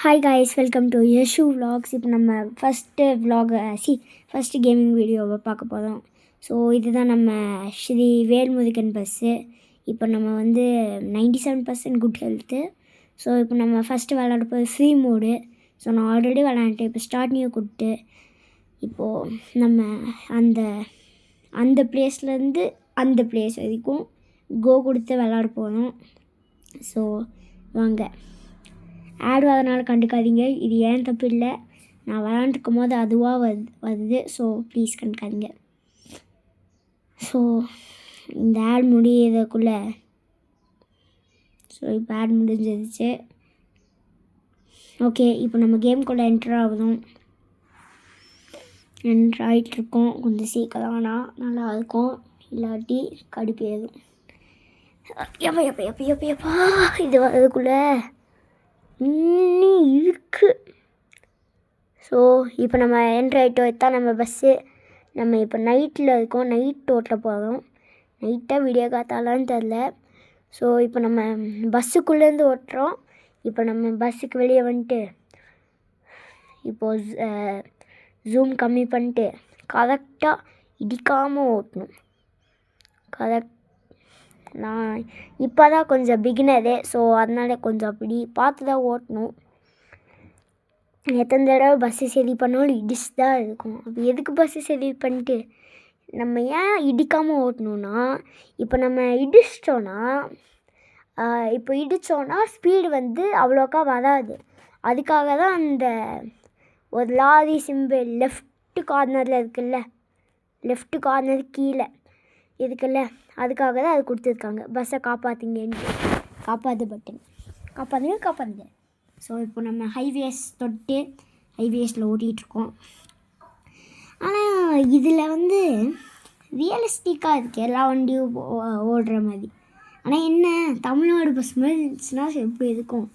Hi guys, welcome to Yashu vlogs. இப்போ நம்ம first gaming வீடியோவை பார்க்க போகிறோம். ஸோ இதுதான் நம்ம ஸ்ரீ வேல்முருகன் பஸ்ஸு. இப்போ நம்ம வந்து 97% குட் ஹெல்த்து. ஸோ இப்போ நம்ம ஃபஸ்ட்டு விளாட போய் ஃப்ரீ மோடு. ஸோ நான் ஆல்ரெடி விளாண்டுட்டேன். இப்போ ஸ்டார்ட் நியூ கொடுத்து இப்போது நம்ம அந்த பிளேஸ்லேருந்து அந்த பிளேஸ் வரைக்கும் கோ கொடுத்து விளாட போகிறோம். ஸோ வாங்க. ஆட் வரதுனால கண்டுக்காதீங்க, இது ஏன் தப்பு இல்லை. நான் விளாண்டுருக்கும் போது அதுவாக வருது. ஸோ ப்ளீஸ் கண்டுக்காதீங்க. ஸோ இந்த ஆட் முடியறதுக்குள்ளே இப்போ ஆட் முடிஞ்சிருச்சு. ஓகே, இப்போ நம்ம கேம்குள்ளே என்ட்ரு ஆகணும். என்ட்ரு ஆகிட்ருக்கோம். கொஞ்சம் சீக்கிரம் ஆனால் நல்லாயிருக்கும், இல்லாட்டி கடுப்பு ஏறும். எப்பா இது வர்றதுக்குள்ளே இன்னும் இருக்குது. ஸோ இப்போ நம்ம என்ட்ரு ஆகிட்டோம். இதுதான் நம்ம பஸ்ஸு. நம்ம இப்போ நைட்டில் இருக்கோம். நைட் ஓட்ட போகிறோம். நைட்டாக விடிய காத்தாலான்னு தெரில. ஸோ இப்போ நம்ம பஸ்ஸுக்குள்ளேருந்து ஓட்டுறோம். இப்போ நம்ம பஸ்ஸுக்கு வெளியே வந்துட்டு இப்போது ஜூம் கம்மி பண்ணிட்டு கரெக்டாக இடிக்காமல் ஓட்டணும். நான் இப்போ தான் கொஞ்சம் பிகினரு. ஸோ அதனால் கொஞ்சம் அப்படி பார்த்து தான் ஓட்டணும். எத்தனை தடவை பஸ்ஸு சரி பண்ணாலும் இடிச்சு தான் இருக்கும். அப்போ எதுக்கு பஸ்ஸு சரி பண்ணிட்டு நம்ம ஏன் இடிக்காமல் ஓட்டணுன்னா, இப்போ நம்ம இடித்தோன்னா ஸ்பீடு வந்து அவ்வளோக்கா வராது. அதுக்காக தான் அந்த ஒரு லாரி சிம்பிள் லெஃப்ட்டு கார்னரில் இருக்குல்ல, லெஃப்ட்டு கார்னர் கீழே இருக்குல்ல, அதுக்காக தான் அது கொடுத்துருக்காங்க. பஸ்ஸை காப்பாற்றுங்கன்ட்டு. காப்பாற்று பட்டன் காப்பாற்றுங்க. ஸோ இப்போ நம்ம ஹைவேஸில் ஓட்டிகிட்ருக்கோம். ஆனால் இதில் வந்து ரியலிஸ்டிக்காக இருக்குது, எல்லா வண்டியும் ஓடுற மாதிரி. ஆனால் என்ன, தமிழ்நாடு பஸ் மாதிரி இருந்துச்சுன்னா எப்படி இருக்கும்.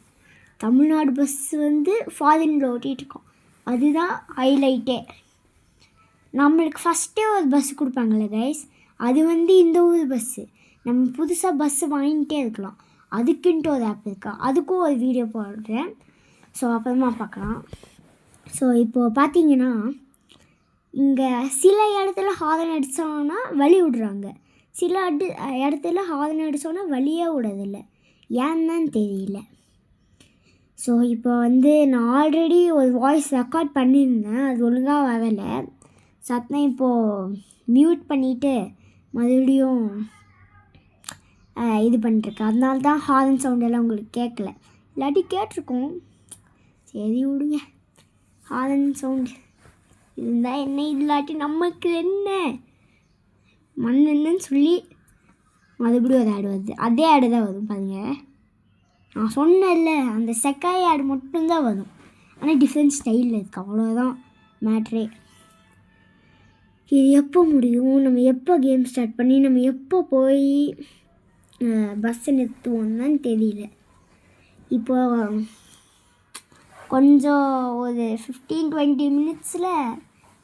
தமிழ்நாடு பஸ் வந்து ஃபாரினில் ஓட்டிகிட்ருக்கோம். அதுதான் ஹைலைட்டே. நம்மளுக்கு ஃபஸ்ட்டே ஒரு பஸ்ஸு கொடுப்பாங்கள்ல கைஸ், அது வந்து இந்த ஊர் பஸ்ஸு. நம்ம புதுசாக பஸ்ஸு வாங்கிட்டே இருக்கலாம். அதுக்குன்ட்டு ஒரு ஆப் இருக்கா, அதுக்கும் ஒரு வீடியோ போடுறேன். ஸோ அப்புறமா பார்க்கலாம். ஸோ இப்போது பார்த்தீங்கன்னா இங்கே சில இடத்துல ஹாரன் அடித்தோன்னா வழி விடுறாங்க, சில இடத்துல ஹாரன் அடித்தோன்னா வழியே விடுறதில்ல. ஏன்னு தெரியல. ஸோ இப்போ வந்து நான் ஆல்ரெடி ஒரு வாய்ஸ் ரெக்கார்ட் பண்ணியிருந்தேன், அது ஒழுங்காக வரலை. சத்தம் இப்போது மியூட் பண்ணிவிட்டு மறுபடியும் இது பண்ணிட்டுருக்கேன். அதனால தான் ஹாரன் சவுண்டெல்லாம் உங்களுக்கு கேட்கல, இல்லாட்டி கேட்டிருக்கோம். சரி விடுங்க. ஹாரன் சவுண்டு இருந்தால் என்ன, இல்லாட்டி நமக்கு என்ன மண்ணுன்னு சொல்லி மறுபடியும் ஒரு ஆடு வருது. அதே ஆடு தான் வரும் பாருங்க. நான் சொன்னேன்ல, அந்த செக்காய் ஆடு மட்டும்தான் வரும். ஆனால் டிஃப்ரெண்ட் ஸ்டைலில் இருக்குது, அவ்வளோதான் மேட்ரே. இது எப்போ முடியும், நம்ம எப்போ கேம் ஸ்டார்ட் பண்ணி நம்ம எப்போ போய் பஸ்ஸை நிறுத்துவோம்னு தெரியல. இப்போ கொஞ்சம் ஒரு 15-20 மினிட்ஸில்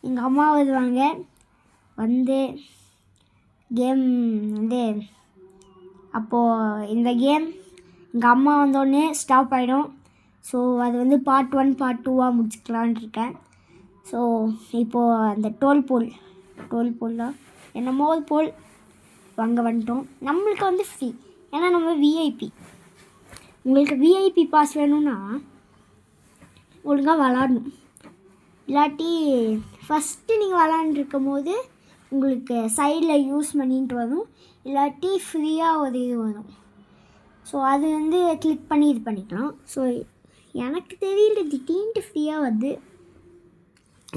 எங்கள் அம்மா வருவாங்க. வந்து கேம் வந்து அப்போது இந்த கேம் எங்கள் அம்மா வந்தோடனே ஸ்டாப் ஆகிடும். ஸோ அது வந்து பார்ட் 1 பார்ட் 2வாக முடிச்சுக்கலான் இருக்கேன். ஸோ இப்போது அந்த டோல் போல்லாம் என்னமோ போல் அங்கே வந்துட்டோம். நம்மளுக்கு வந்து ஃப்ரீ, ஏன்னா நம்ம விஐபி. உங்களுக்கு விஐபி பாஸ் வேணும்னா ஒழுங்காக விளாடணும், இல்லாட்டி ஃபஸ்ட்டு நீங்கள் விளாண்டுருக்கும் போது உங்களுக்கு சைடில் யூஸ் பண்ணிட்டு வரும், இல்லாட்டி ஃப்ரீயாக ஒரு இது வரும். ஸோ அது வந்து கிளிக் பண்ணி இது பண்ணிக்கலாம். ஸோ எனக்கு தெரியல, திடீர்னு ஃப்ரீயாக வருது.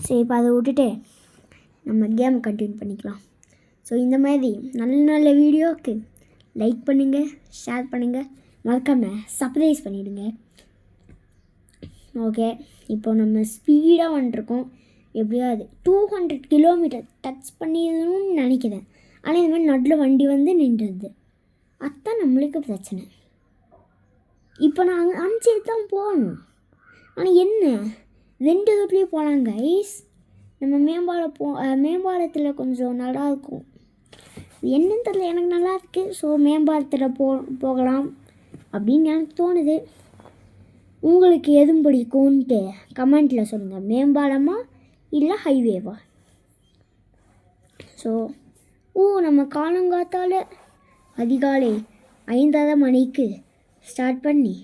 சரி, இப்போ அதை விட்டுட்டு நம்ம கேம் கண்டினியூ பண்ணிக்கலாம். ஸோ இந்த மாதிரி நல்ல நல்ல வீடியோவுக்கு லைக் பண்ணுங்கள், ஷேர் பண்ணுங்கள், மறக்காமல் சப்ஸ்கிரைப் பண்ணிவிடுங்க. ஓகே, இப்போ நம்ம ஸ்பீடாக வந்துட்டுருக்கோம். எப்படியாவது 200 கிலோமீட்டர் டச் பண்ணிடணும்னு நினைக்கிறேன். ஆனால் இந்த மாதிரி நடுவில் வண்டி வந்து நின்றுது, அதுதான் நம்மளுக்கு பிரச்சனை. இப்போ நாங்கள் அனுப்பிச்சிட்டு தான் போகணும். ஆனால் என்ன, 2 ரூட்லேயும் போகலாம் கைஸ். நம்ம மேம்பாலத்தில் கொஞ்சம் நல்லாயிருக்கும். என்னன்னு தெரியல, எனக்கு நல்லாயிருக்கு. ஸோ மேம்பாலத்தில் போகலாம் அப்படின்னு எனக்கு தோணுது. உங்களுக்கு எதுவும் பிடிக்கும்ன்ட்டு கமெண்ட்டில் சொல்லுங்கள். மேம்பாலமா இல்லை ஹைவேவா? ஸோ நம்ம காலங்காத்தால் அதிகாலை 5:30 மணிக்கு ஸ்டார்ட் பண்ணி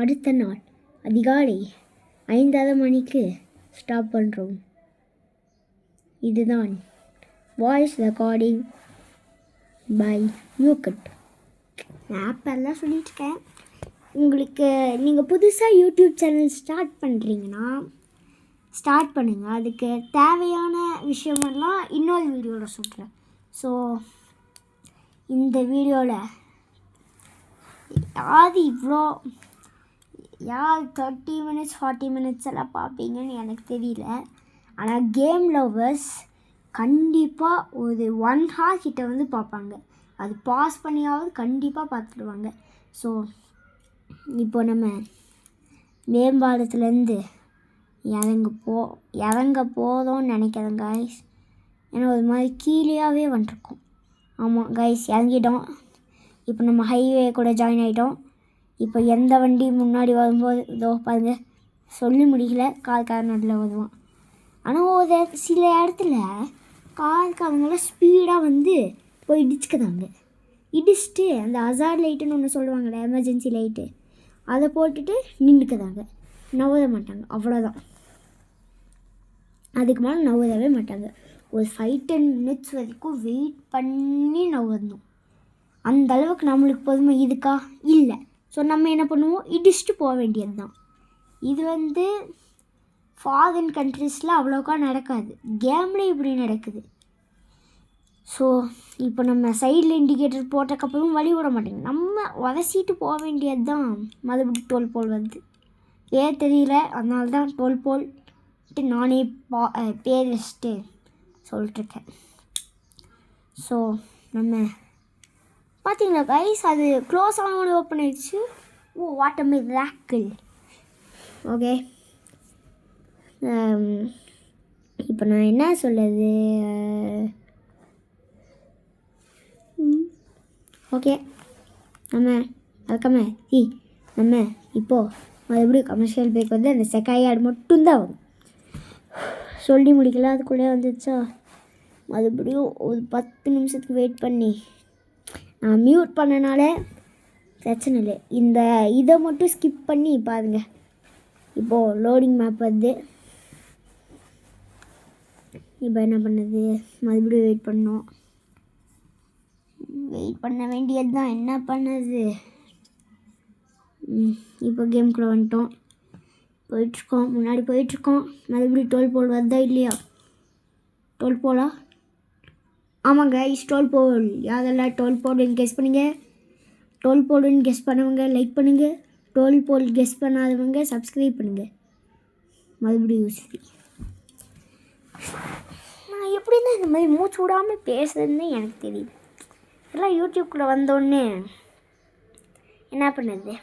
அடுத்த நாள் அதிகாலை 5:30 மணிக்கு ஸ்டாப் பண்ணுறோம். இதுதான் வாய்ஸ் ரெக்கார்டிங் பை யூகட். நான் ஆப்பெல்லாம் சொல்லிட்டுருக்கேன். உங்களுக்கு நீங்கள் புதுசாக யூடியூப் சேனல் ஸ்டார்ட் பண்ணுறீங்கன்னா ஸ்டார்ட் பண்ணுங்கள். அதுக்கு தேவையான விஷயமெல்லாம் இன்னொரு வீடியோவில் சொல்கிறேன். ஸோ இந்த வீடியோவில் யார் 30 மினிட்ஸ் 40 மினிட்ஸ் எல்லாம் பார்ப்பீங்கன்னு எனக்கு தெரியல. ஆனால் கேம் லவ்வர்ஸ் கண்டிப்பாக ஒரு 1 hour கிட்ட வந்து பார்ப்பாங்க. அது பாஸ் பண்ணியாவது கண்டிப்பாக பார்த்துடுவாங்க. ஸோ இப்போ நம்ம மேம்பாலத்துலேருந்து இறங்க போதோன்னு நினைக்கிறேன் கைஸ். ஏன்னா ஒரு மாதிரி கீழேயாகவே வந்துருக்கோம். ஆமாம் கைஸ், இறங்கிட்டோம். இப்போ நம்ம ஹைவே கூட ஜாயின் ஆகிட்டோம். இப்போ எந்த வண்டி முன்னாடி வரும்போது இதோ பாருங்கள், சொல்லி முடியல, கார்காரனில் வருவான். ஆனால் ஒரு சில இடத்துல கார்காரங்களாம் ஸ்பீடாக வந்து போய் இடிச்சுட்டு அந்த ஹசார்ட் லைட்டுன்னு ஒன்று சொல்லுவாங்கள்ல, எமர்ஜென்சி லைட்டு, அதை போட்டுட்டு நின்றுக்குதாங்க, நவர மாட்டாங்க. அவ்வளோதான், அதுக்கு மேலே நவரவே மாட்டாங்க. ஒரு 5-10 மினிட்ஸ் வரைக்கும் வெயிட் பண்ணி நவரணும். அந்த அளவுக்கு நம்மளுக்கு பொறுமை இருக்கா? இல்லை. ஸோ நம்ம என்ன பண்ணுவோம், இடிச்சுட்டு போக வேண்டியது தான். இது வந்து ஃபாரின் கண்ட்ரீஸில் அவ்வளோக்கா நடக்காது, கேமில் இப்படி நடக்குது. ஸோ இப்போ நம்ம சைடில் இண்டிகேட்டர் போட்டக்கப்புறம் வழி விட மாட்டேங்க, நம்ம உரசிட்டு போக வேண்டியது தான். மறுபடியும் டோல் போல் வந்து ஏன் தெரியல, அதனால தான் டோல் போல்ட்டு நானே பேர் வச்சுட்டு சொல்லிட்டுருக்கேன். ஸோ நம்ம பார்த்தீங்களா கைஸ், அது க்ளோஸ் ஆனோட ஓப்பன் ஆயிடுச்சு. Oh what a miracle. Okay, இப்போ நான் என்ன சொல்லுது, ஓகே நம்ம நம்ம இப்போது மறுபடியும் கமர்ஷியல் பிரேக் வந்து அந்த செகண்ட் ஆட் மட்டும்தான் வரும். சொல்லி முடிக்கல, அதுக்குள்ளே வந்துச்சா. மறுபடியும் ஒரு 10 நிமிஷத்துக்கு வெயிட் பண்ணி நான் மியூட் பண்ணனால பிரச்சனை இல்லை. இதை மட்டும் ஸ்கிப் பண்ணி பாருங்கள். இப்போது லோடிங் மேப் வந்து இப்போ என்ன பண்ணுது, மறுபடியும் வெயிட் பண்ண வேண்டியது தான். என்ன பண்ணுது, இப்போ கேம்குள்ளே வந்துட்டோம், போயிட்டுருக்கோம், முன்னாடி போயிட்டுருக்கோம். மறுபடியும் டோல் போல் வருதா இல்லையா? டோல் போலா? ஆமாங்க, டோல் போல். யாரெல்லாம் டோல் போல்னு கெஸ் பண்ணுங்க. டோல் போல்னு கெஸ் பண்ணவங்க லைக் பண்ணுங்கள். டோல் போல் கெஸ் பண்ணாதவங்க சப்ஸ்கிரைப் பண்ணுங்கள். மறுபடியும் யூஸ்ஃபி. நான் எப்படி தான் இந்த மாதிரி மூச்சு விடாமல் பேசுறதுன்னு எனக்கு தெரியுது. எல்லாம் யூடியூப்குள்ளே வந்தோடனே என்ன பண்ணுது,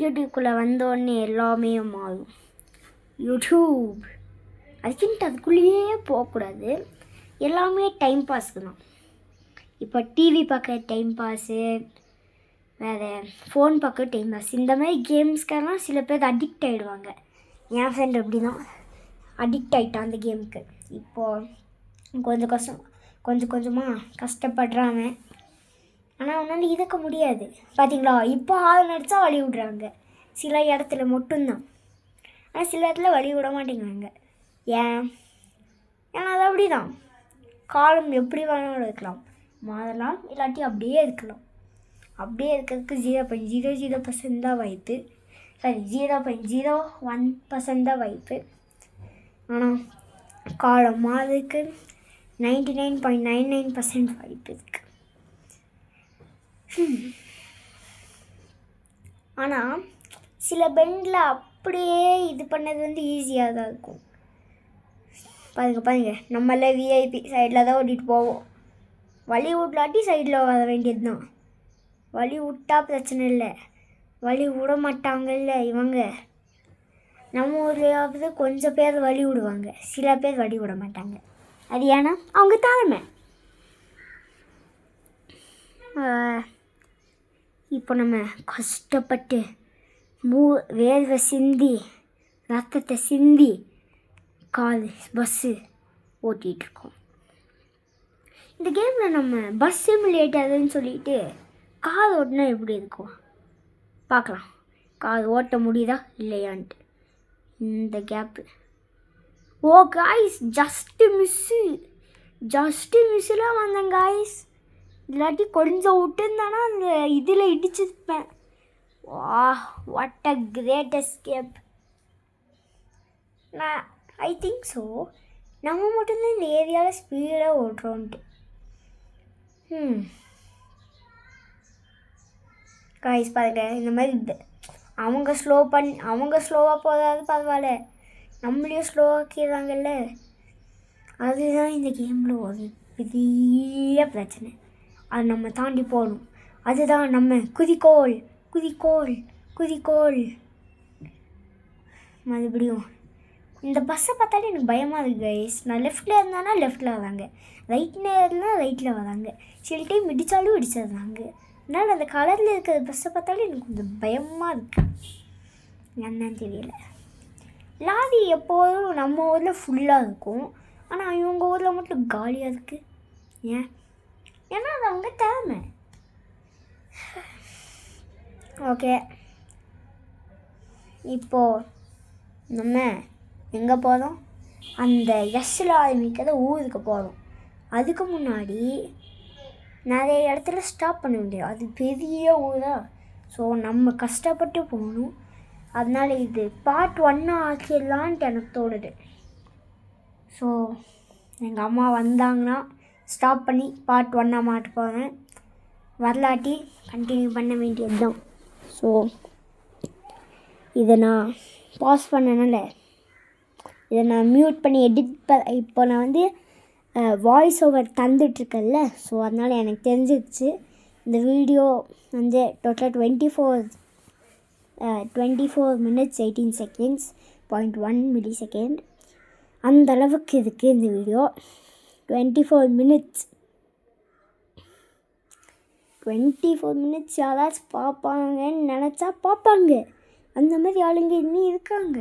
யூடியூப்குள்ளே வந்தோடனே எல்லாமே மாறும். யூடியூப் அதுக்குள்ளேயே போகக்கூடாது, எல்லாமே டைம் பாஸ்க்கு தான். இப்போ டிவி பார்க்க டைம் பாஸு, வேறு ஃபோன் பார்க்க டைம் பாஸ், இந்த மாதிரி கேம்ஸ்க்கெல்லாம் சில பேர் அடிக்ட் ஆகிடுவாங்க. என் ஃப்ரெண்ட் அப்படி தான் அடிக்ட் ஆகிட்டான் அந்த கேமுக்கு. இப்போது கொஞ்சம் கொஞ்சமாக கஷ்டப்படுறாங்க. ஆனால் அவனால் இருக்க முடியாது. பார்த்தீங்களா, இப்போ ஆள் நடித்தா வழி விட்றாங்க சில இடத்துல மட்டும்தான். ஆனால் சில இடத்துல வழி விட மாட்டேங்கிறாங்க. ஏன்னா அது அப்படி தான், காலம் எப்படி வேணாலும் இருக்கலாம், மாறலாம், இல்லாட்டி அப்படியே இருக்கலாம். அப்படியே இருக்கிறதுக்கு 0.00% தான் வாய்ப்பு, 0.01% தான் வாய்ப்பு. ஆனால் காலம் மாறதுக்கு 99.99% வாய்ப்பு இருக்குது. ஆனால் சில பெண்டில் அப்படியே இது பண்ணது வந்து ஈஸியாக தான் இருக்கும். பாருங்க, நம்மள விஐபி சைடில் தான் ஓட்டிகிட்டு போவோம். வழி விட்லாட்டி சைடில் வர வேண்டியது தான். வழி விட்டா பிரச்சனை இல்லை, வழி விட மாட்டாங்கல்ல இவங்க. நம்ம ஊர்லையாவது கொஞ்சம் பேர் வழி விடுவாங்க, சில பேர் வழி விட மாட்டாங்க. அது ஏன்னா அவங்க தலைமை. இப்போ நம்ம கஷ்டப்பட்டு வேர்வை சிந்தி ரத்தத்தை சிந்தி பஸ்ஸு ஓட்டிகிட்ருக்கோம். இந்த கேமில் நம்ம பஸ் சிமுலேட்டர்னு சொல்லிட்டு கார் ஓட்டினா எப்படி இருக்கும் பார்க்கலாம். கார் ஓட்ட முடியுதா இல்லையான்ட்டு. இந்த கேப்பு காய்ஸ் ஜஸ்ட்டு மிஸ்ஸில் வந்தேன் காய்ஸ். இல்லாட்டி கொஞ்சம் விட்டுருந்தானா அந்த இதில் இடிச்சிருப்பேன். What a great escape. I think so நம்ம மட்டும்தான் இந்த ஏரியாவில் ஸ்பீடாக ஓட்டுறோன்ட்டு. காய்ஸ் பாருங்க, இந்த மாதிரி அவங்க ஸ்லோவாக போகாது பரவாயில்ல, நம்மளையும் ஸ்லோவாக்கிடுறாங்கல்ல. அதுதான் இந்த கேமில் ஒரு பெரிய பிரச்சனை. அது நம்ம தாண்டி போகணும். அதுதான் நம்ம குதிக்கோள். மறுபடியும் இந்த பஸ்ஸை பார்த்தாலே எனக்கு பயமாக இருக்குது கைஸ். நான் லெஃப்ட்டில் இருந்தானா லெஃப்ட்டில் வராங்க, ரைட்டில் இருந்தால் ரைட்டில் வராங்க, சில டைம் இடித்தாலும் இடிச்சிடுறாங்க. அதனால் அந்த கலரில் இருக்கிற பஸ்ஸை பார்த்தாலே எனக்கு கொஞ்சம் பயமாக இருக்குது. என்னன்னு தெரியல. லாரி எப்போதும் நம்ம ஊரில் ஃபுல்லாக இருக்கும், ஆனால் இவங்க ஊரில் மட்டும் காலியாக இருக்குது. ஏன்னா அது அவங்க திறமை. ஓகே, இப்போது நம்ம எங்கே போகிறோம்? அந்த எஸ்ஸில் ஆரம்பிக்கிற ஊருக்கு போகிறோம். அதுக்கு முன்னாடி நிறைய இடத்துல ஸ்டாப் பண்ண முடியாது, அது பெரிய ஊராக. ஸோ நம்ம கஷ்டப்பட்டு போகணும். அதனால் இது பார்ட் 1 ஆக்கிடலான்ட்டு எனக்கு தோணுது. ஸோ எங்கள் அம்மா வந்தாங்கன்னா ஸ்டாப் பண்ணி பார்ட் 1 மாட்ட போகிறேன். வரலாட்டி கண்டினியூ பண்ண வேண்டியது தான். ஸோ இதை நான் பாஸ் பண்ணனால இதை நான் மியூட் பண்ணி இப்போ நான் வந்து வாய்ஸ் ஓவர் தந்துட்டுருக்கேன்ல. ஸோ அதனால் எனக்கு தெரிஞ்சிடுச்சு இந்த வீடியோ வந்து டோட்டலாக 24 minutes 18 seconds 0.1 millisecond அந்த அளவுக்கு இருக்குது இந்த வீடியோ. 24 minutes யாராச்சும் பார்ப்பாங்கன்னு நினச்சா பார்ப்பாங்க. அந்த மாதிரி ஆளுங்க இன்னும் இருக்காங்க.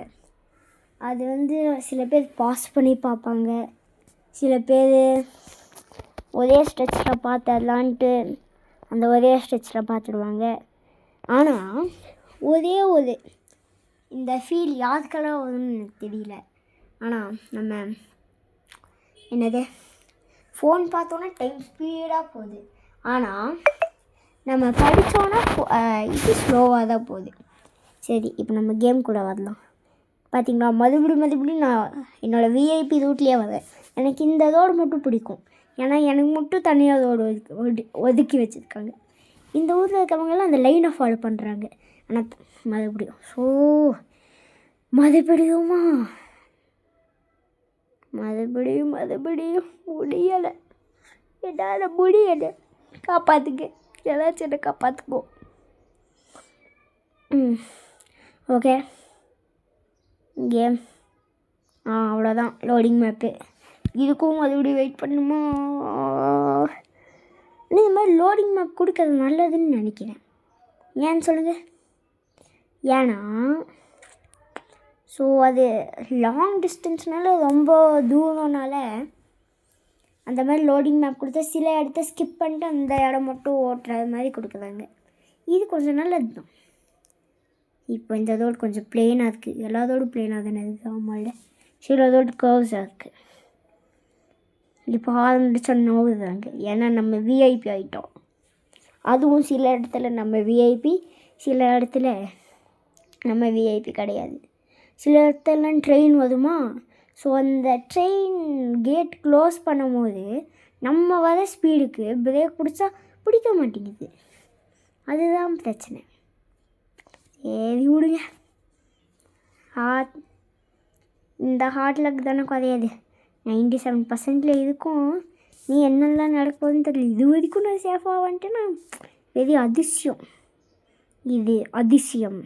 அது வந்து சில பேர் பாஸ் பண்ணி பார்ப்பாங்க, சில பேர் ஒரே ஸ்ட்ரெச்சில் பார்த்துடலான்ட்டு அந்த ஒரே ஸ்ட்ரெச்சில் பார்த்துடுவாங்க. ஆனால் ஒரு இந்த ஃபீல் யாருக்கெல்லாம் வரும்னு எனக்கு தெரியல. ஆனால் நம்ம என்னது ஃபோன் பார்த்தோன்னா டைம் ஸ்பீடாக போகுது, ஆனால் நம்ம படித்தோன்னா இது ஸ்லோவாக தான் போகுது. சரி, இப்போ நம்ம கேம்குள்ளே வரலாம். பார்த்திங்களா, மறுபடியும் நான் என்னோடய விஐபி ரூட்லேயே வரேன். எனக்கு இந்த ரோடு மட்டும் பிடிக்கும், ஏன்னா எனக்கு மட்டும் தனியாக ரோடு ஒதுக்கி வச்சுருக்காங்க. இந்த ஊரில் இருக்கிறவங்கெல்லாம் அந்த லைனை ஃபாலோ பண்ணுறாங்க. ஆனால் மறுபடியும் முடியலை, என்னால் முடியலை. காப்பாற்றுங்க, ஏதாச்சும் என்னை காப்பாற்றுக்கோ. ஓகே, கேம் அவ்வளோதான். லோடிங் மேப்பு இதுக்கும் மறுபடியும் வெயிட் பண்ணுமா? இந்த மாதிரி லோடிங் மேப் கொடுக்கறது நல்லதுன்னு நினைக்கிறேன். ஏன்னு சொல்லுங்கள். ஏன்னா ஸோ அது லாங் டிஸ்டன்ஸ்னால ரொம்ப தூரம்னால அந்த மாதிரி லோடிங் மேப் கொடுத்தா சில இடத்த ஸ்கிப் பண்ணிட்டு அந்த இடம் மட்டும் ஓட்டுறது மாதிரி கொடுக்குறாங்க. இது கொஞ்சம் நல்லது தான். இப்போ இந்த ரோடு கொஞ்சம் ப்ளெயினாக இருக்குது, எல்லா ரோடும் ப்ளெயினாக தானே இருக்குது. ஆமாம்ல, சில ரோடு கர்வ்ஸாக இருக்குது. இப்போ ஆரம்பிச்சா நோவுதாங்க, ஏன்னா நம்ம விஐபி ஆகிட்டோம். அதுவும் சில இடத்துல நம்ம விஐபி, சில இடத்துல நம்ம விஐபி கிடையாது. சில இடத்துலலாம் ட்ரெயின் வருமா, ஸோ அந்த ட்ரெயின் கேட் க்ளோஸ் பண்ணும்போது நம்ம வர ஸ்பீடுக்கு பிரேக் பிடிக்க மாட்டேங்குது. அதுதான் பிரச்சனை. சரி விடுங்க, இந்த ஹார்ட் லக் தானே குறையாது. 97% இருக்கும். நீ என்னெல்லாம் நடக்குதுன்னு தெரியல. இது வரைக்கும் நான் சேஃபாக வந்துட்டேன்னா பெரிய அதிசயம். இது அதிசயம்.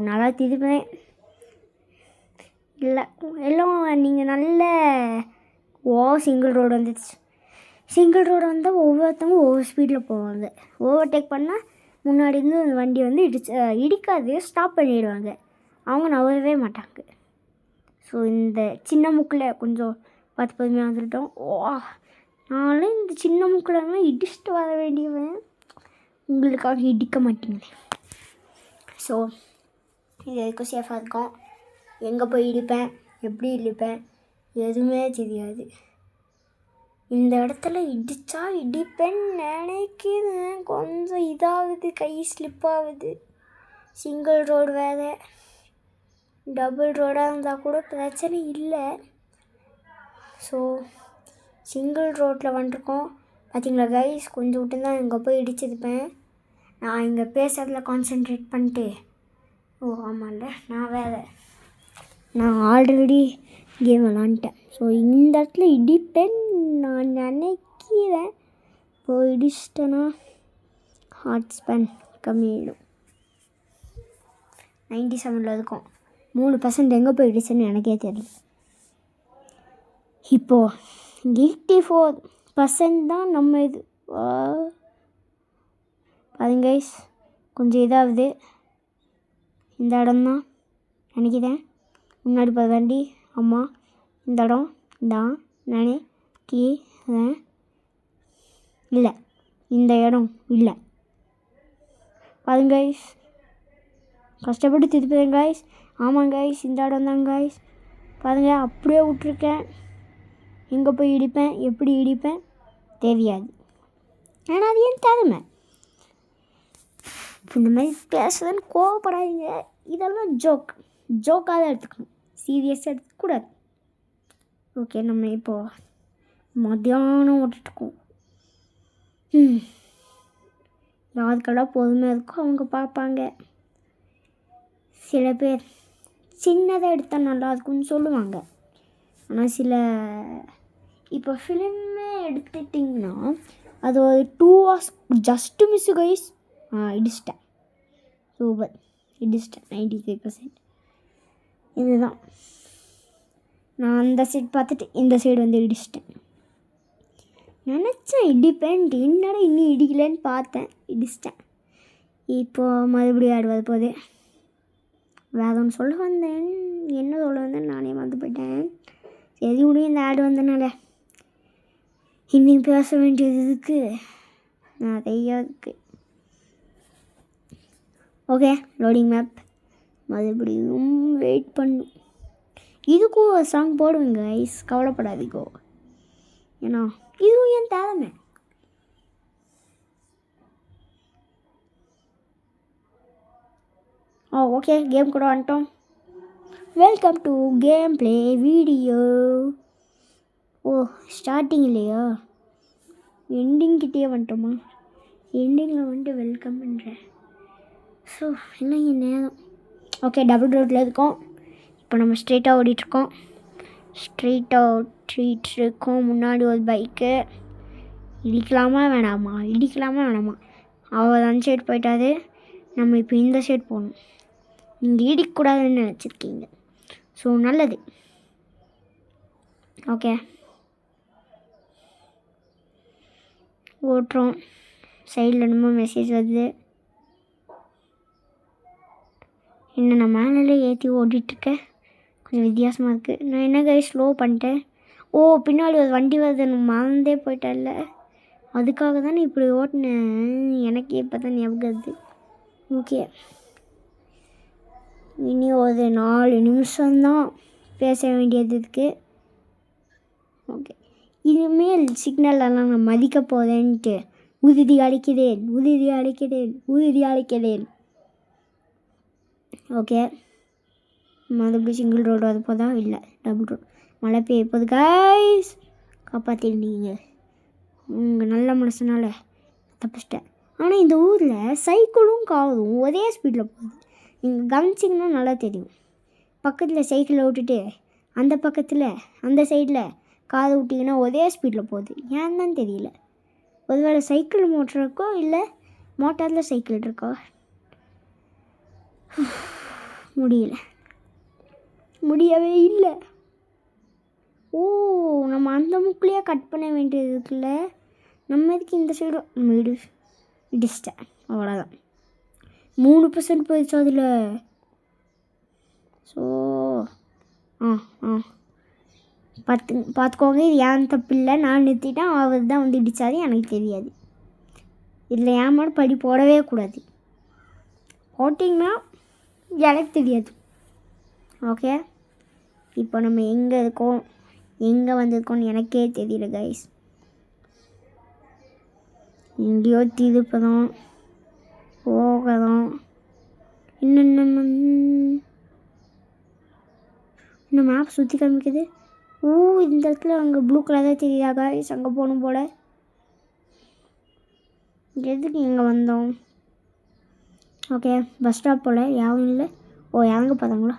நல்லா திருப்பேன் இல்லை எல்லாம் நீங்கள் நல்ல சிங்கிள் ரோடு வந்துடுச்சு. சிங்கிள் ரோடு வந்தால் ஒவ்வொருத்தவங்க ஒவ்வொரு ஸ்பீடில் போவாங்க. ஓவர்டேக் பண்ணால் முன்னாடி இருந்து அந்த வண்டி வந்து இடிக்காது, ஸ்டாப் பண்ணிடுவாங்க. அவங்க நவரவே மாட்டாங்க. ஸோ இந்த சின்ன மூக்கில் கொஞ்சம் பார்த்து பொறுமையாக வந்துட்டோம். நானும் இந்த சின்ன மூக்கிலலாம் இடிச்சுட்டு வர வேண்டியவன், உங்களுக்காக இடிக்க மாட்டேங்குது. ஸோ இது எதுக்கும் சேஃபாக இருக்கும். எங்கே போய் இடிப்பேன், எப்படி இடிப்பேன் எதுவுமே தெரியாது. இந்த இடத்துல இடித்தா இடிப்பேன்னு நினைக்கிறேன். கொஞ்சம் இதாகுது, கை ஸ்லிப் ஆகுது. சிங்கிள் ரோடு வேறு, டபுள் ரோடாக இருந்தால் கூட பிரச்சனை இல்லை. ஸோ சிங்கிள் ரோட்டில் வந்துருக்கோம். பார்த்தீங்களா கைஸ், கொஞ்சம் விட்டு தான் இங்கே போய் இடிச்சிருப்பேன். நான் இங்கே பேசுறதுல கான்சென்ட்ரேட் பண்ணிட்டு, ஆமாம்ல நான் ஆல்ரெடி கேம் விளாண்டுட்டேன். ஸோ இந்த இடத்துல இடிப்பேன் நான் நினைக்கிறேன். இப்போ இடிச்சிட்டேன்னா ஹார்ட் ஸ்பேன் கம்மியாயிடும். 97 இருக்கும். 3% எங்கே போய் இடிச்சுன்னு எனக்கே தெரியும். இப்போது 84% தான் நம்ம இது. பாருங்க கைஸ், கொஞ்சம் இதாகுது. இந்த இடம் தான் நினைக்கிறேன். முன்னாடி வண்டி, அம்மா இந்த இடம் தான் நினைக்கிறேன். இல்லை, இந்த இடம் இல்லை. பாருங்க கைஸ், கஷ்டப்பட்டு திருப்பேன் கைஸ். ஆமாம் கைஸ், இந்த இடம் தான் கைஸ். பாருங்கள், அப்படியே விட்ருக்கேன். எங்கே போய் இடிப்பேன், எப்படி இடிப்பேன் தெரியாது. ஆனால் அது ஏன் திறமை. இந்த மாதிரி பேசுறதுன்னு கோவப்படாதீங்க. இதெல்லாம் ஜோக்காக தான் எடுத்துக்கணும், சீரியஸாக எடுத்துக்கூடாது. ஓகே, நம்ம இப்போது மத்தியானம் ஓட்டிட்டுருக்கோம். யாருக்கெல்லாம் பொறுமையாக இருக்கோ அவங்க பார்ப்பாங்க. சில பேர் சின்னதாக எடுத்தால் நல்லாயிருக்குன்னு சொல்லுவாங்க. ஆனால் சில இப்போ ஃபிலிமே எடுத்துட்டிங்கன்னா அது ஒரு 2 hours ஜஸ்ட்டு மிஸ்ஸு கைஸ். இடிச்சிட்டேன், சூப்பர், இடிச்சிட்டேன் 95%. இதுதான் நான் அந்த சைடு பார்த்துட்டு இந்த சைடு வந்து இடிச்சிட்டேன். நினச்சேன் இடிப்பேன்ட்டு, என்னடா இன்னும் இடிக்கலன்னு பார்த்தேன், இடிச்சிட்டேன். இப்போது மறுபடியும் ஆடுவது போது வேறு ஒன்று சொல்ல வந்தேன். என்ன சொல்ல வந்தேன்னு நானே மறந்து போயிட்டேன். சரி விடும், இந்த ஆடு வந்தனால இன்னும் பேச வேண்டியதுக்கு நிறையா இருக்குது. ஓகே, லோடிங் மேப் மறுபடியும் வெயிட் பண்ணும். இதுக்கும் ஒரு சாங் போடுவேங்க ஐஸ், கவலைப்படாதீங்கோ. ஏன்னா இதுவும் என் திறமை. ஓகே, கேம் கூட வந்துட்டோம். Welcome to game play video. Starting இல்லையா, எண்டிங்கிட்டே வந்துட்டோமா? எண்டிங்கில் வந்துட்டு வெல்கம் பண்ணுறேன். ஸோ இல்லைங்க நேரம். ஓகே, டபுள் ரோட்டில் இருக்கோம். இப்போ நம்ம ஸ்ட்ரெயிட்டாக ஓடிட்டுருக்கோம். ஸ்ட்ரெயிட்டாக ஓட்டிகிட்ருக்கோம். முன்னாடி ஒரு பைக்கு. இடிக்கலாமா வேணாமா, அவர் அந்த சைடு போயிட்டாரு. நம்ம இப்போ இந்த சைடு போகணும். இங்கே இடிக்கக்கூடாதுன்னு நினச்சிருக்கீங்க, ஸோ நல்லது. ஓகே, ஓட்டுறோம். சைடில் என்னமோ மெசேஜ் வருது. என்ன நான் மேலே ஏற்றி ஓட்டிகிட்ருக்கேன், கொஞ்சம் வித்தியாசமாக இருக்குது. நான் என்ன கை ஸ்லோ பண்ணிட்டேன். பின்னாடி ஒரு வண்டி வருது, நான் மறந்தே போயிட்டேன்ல. அதுக்காக தானே இப்படி ஓட்டினேன், எனக்கே இப்போ தான் ஞாபகம் வருது. ஓகே, இனி ஒரு 4 நிமிஷம்தான் பேச வேண்டியது இருக்குது. ஓகே, இனிமேல் சிக்னலெல்லாம் நான் மதிக்க போதேன்ட்டு உறுதி அளிக்கிறேன். ஓகே, மறுபடியும் சிங்கிள் ரோடு அது போதா, இல்லை டபுள் ரோடு. மழை பெய்ய போகுது கைஸ், காப்பாற்றிருந்தீங்க. உங்கள் நல்ல மனசுனால தப்பிச்சிட்டேன். ஆனால் இந்த ஊரில் சைக்கிளும் காரும் ஒரே ஸ்பீடில் போகுது. நீங்கள் கவனிச்சிங்கன்னா நல்லா தெரியும். பக்கத்தில் சைக்கிளை விட்டுட்டு அந்த சைடில் காரை விட்டிங்கன்னா ஒரே ஸ்பீடில் போகுது. ஏன் தான் தெரியல. ஒருவேளை சைக்கிள் மோட்டர் இருக்கோ, இல்லை மோட்டாரில் சைக்கிள் இருக்கோ, முடியவே இல்லை. நம்ம அந்த முக்கிலேயே கட் பண்ண வேண்டியது இருக்குல்ல. நம்ம இதுக்கு இந்த சைடு இடிச்சிட்டேன், அவ்வளோதான். 3% போயிடுச்சு அதில். ஸோ பார்த்துக்கோங்க, இது ஏன் தப்பு இல்லை. நான் நிறுத்திட்டேன், அவர் தான் வந்து இடித்தாரு, எனக்கு தெரியாது. இதில் ஏன் மேலே படி போடவே கூடாது. போட்டிங்கன்னா எனக்கு தெரியாது. ஓகே, இப்போ நம்ம எங்கே இருக்கோம், எங்கே வந்திருக்கோன்னு எனக்கே தெரியல கைஸ். எங்கேயோ திருப்பதான் போகதான். இன்னும் மேப் சுற்றி காமிக்குது. இந்த இடத்துல அங்கே ப்ளூ கலர் தான் தெரியுதா கைஸ்? அங்கே போகணும் போல். எதுக்கு இங்கே வந்தோம்? ஓகே, பஸ் ஸ்டாப் போல். யாரும் இல்லை. இறங்க பார்த்தாங்களா?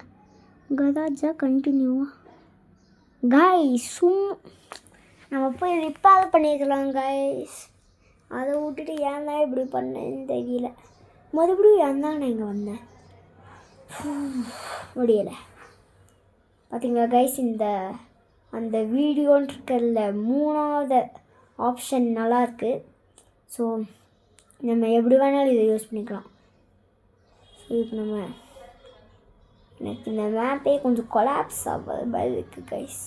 கதாஜா கண்டினியூவா கைஸ். நம்ம போய் ரிப்பேர் பண்ணிக்கலாம் கைஸ். அதை விட்டுட்டு ஏன் தான் இப்படி பண்ணேன்னு தெரியல. மறுபடியும் ஏன் தான் நான் இங்கே வந்தேன் முடியலை. பார்த்தீங்களா கைஸ், அந்த வீடியோன்னு இருக்கிறதுல 3வது ஆப்ஷன் நல்லாயிருக்கு. ஸோ நம்ம எப்படி வேணாலும் இதை யூஸ் பண்ணிக்கலாம். ஸோ இப்போ எனக்கு இந்த மேப்பே கொஞ்சம் கொலாப்ஸ் ஆகாத மாதிரி இருக்குது கைஸ்.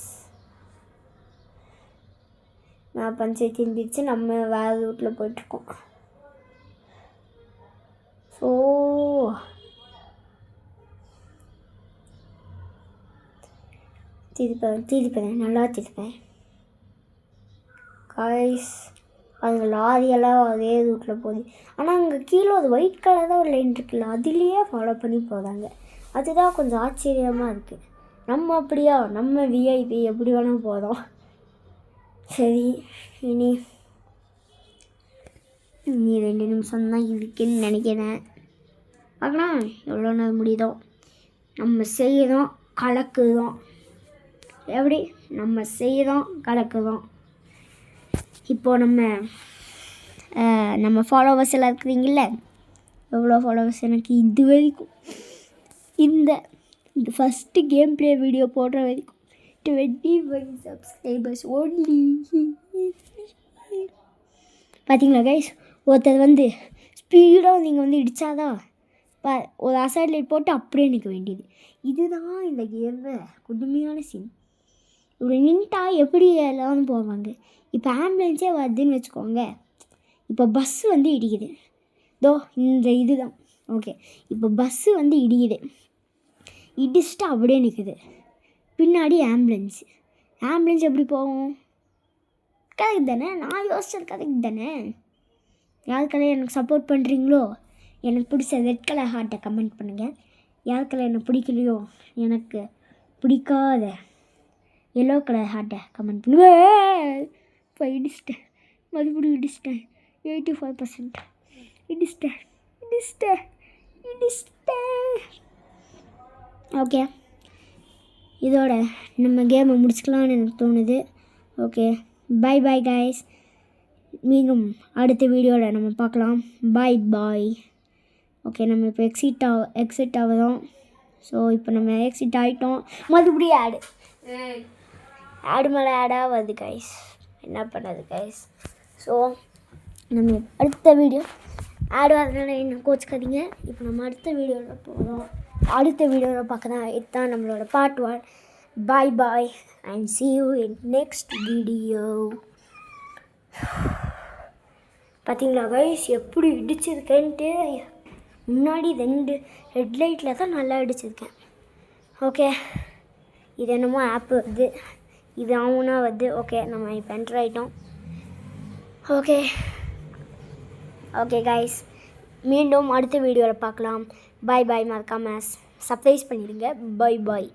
மேப் பஞ்சாயத்து திரும்பிடுச்சு, நம்ம வேறு ரூட்டில் போயிட்டுருக்கோம். ஸோ திருப்பேன் நல்லா திருப்பேன் கைஸ். அது லாரியெல்லாம் அதே ரூட்டில் போகுது. ஆனால் அங்கே கீழே ஒரு ஒயிட் கலர் தான் ஒரு லைன் இருக்குல்ல, அதுலேயே ஃபாலோ பண்ணி போகிறாங்க. அதுதான் கொஞ்சம் ஆச்சரியமாக இருக்குது. நம்ம அப்படியா, நம்ம விஐபி எப்படி வேணால் போகிறோம். சரி, இனி 2 நிமிஷம் தான் இருக்குன்னு நினைக்கிறேன். பார்க்கலாம் எவ்வளோ நேரம் முடியுதோ. நம்ம செய்கிறோம், கலக்குறோம். எப்படி நம்ம செய்கிறோம், கலக்குறோம். இப்போது நம்ம ஃபாலோவர்ஸ் எல்லாம் இருக்கிறீங்கள, எவ்வளோ ஃபாலோவர்ஸ் எனக்கு இது வரைக்கும் இந்த ஃபஸ்ட்டு கேம் ப்ளே வீடியோ போடுற வரைக்கும் 25 சப்ஸ்கிரைபர்ஸ் ஓன்லி. பார்த்தீங்களா கைஸ், ஒருத்தர் வந்து ஸ்பீடாக நீங்கள் வந்து இடித்தாதான் ஒரு அசைட் லைட் போட்டு அப்படியே நிற்க வேண்டியது. இதுதான் இந்த கேமில் கொடுமையான சீன். இப்படி நின்ட்டா எப்படி எல்லாம் போவாங்க. இப்போ ஆம்புலன்ஸே வருதுன்னு வச்சுக்கோங்க. இப்போ பஸ்ஸு வந்து இடிக்குது. இந்த இதுதான் ஓகே. இப்போ பஸ்ஸு வந்து இடிச்சுட்டு அப்படியே நிற்குது. பின்னாடி ஆம்புலன்ஸ் எப்படி போகும்? கதைக்கு தானே, நான் யோசிச்சது கதைக்கு தானே. யாருக்கெல்லாம் எனக்கு சப்போர்ட் பண்ணுறீங்களோ, எனக்கு பிடிச்ச ரெட் கலர் ஹார்ட்டை கமெண்ட் பண்ணுங்கள். யாருக்கெல்லாம் எனக்கு பிடிக்கலையோ, எனக்கு பிடிக்காத எல்லோ கலர் ஹார்ட்டை கமெண்ட் பண்ணுவேன். இப்போ இடிச்சிட்டேன், மறுபடியும் இடிச்சிட்டேன். 85% இடிச்சிட்டேன். ஓகே, இதோட நம்ம கேமை முடிச்சுக்கலான்னு எனக்கு தோணுது. Okay, bye guys. மீண்டும் அடுத்த வீடியோவில் நம்ம பார்க்கலாம். பாய். ஓகே, நம்ம இப்போ எக்ஸிட் ஆகுதோம். ஸோ இப்போ நம்ம எக்ஸிட் ஆகிட்டோம். மறுபடியும் ஆடு மேலே ஆடாக வருது கைஸ். என்ன பண்ணது கைஸ்? ஸோ நம்ம அடுத்த வீடியோ ஆடு வரதுனால என்ன கோச்சுக்காதீங்க. இப்போ நம்ம அடுத்த வீடியோவில் போகிறோம். அடுத்த வீடியோவில் பார்க்கலாம். இதுதான் நம்மளோட part 1. Bye and see you in next video. பார்த்தீங்களா கைஸ், எப்படி இடிச்சிருக்கேன்ட்டு. முன்னாடி 2 ஹெட்லைட்டில் தான் நல்லா இடிச்சிருக்கேன். ஓகே, இது என்னமோ ஆப் வருது, இது ஆகுனா வருது. ஓகே, நம்ம இப்போ என்டர் ஆகிட்டோம். ஓகே கைஸ், மீண்டும் அடுத்த வீடியோவில் பார்க்கலாம். பாய். மறக்காமல் சப்ஸ்கிரைப் பண்ணிடுங்க. பாய்.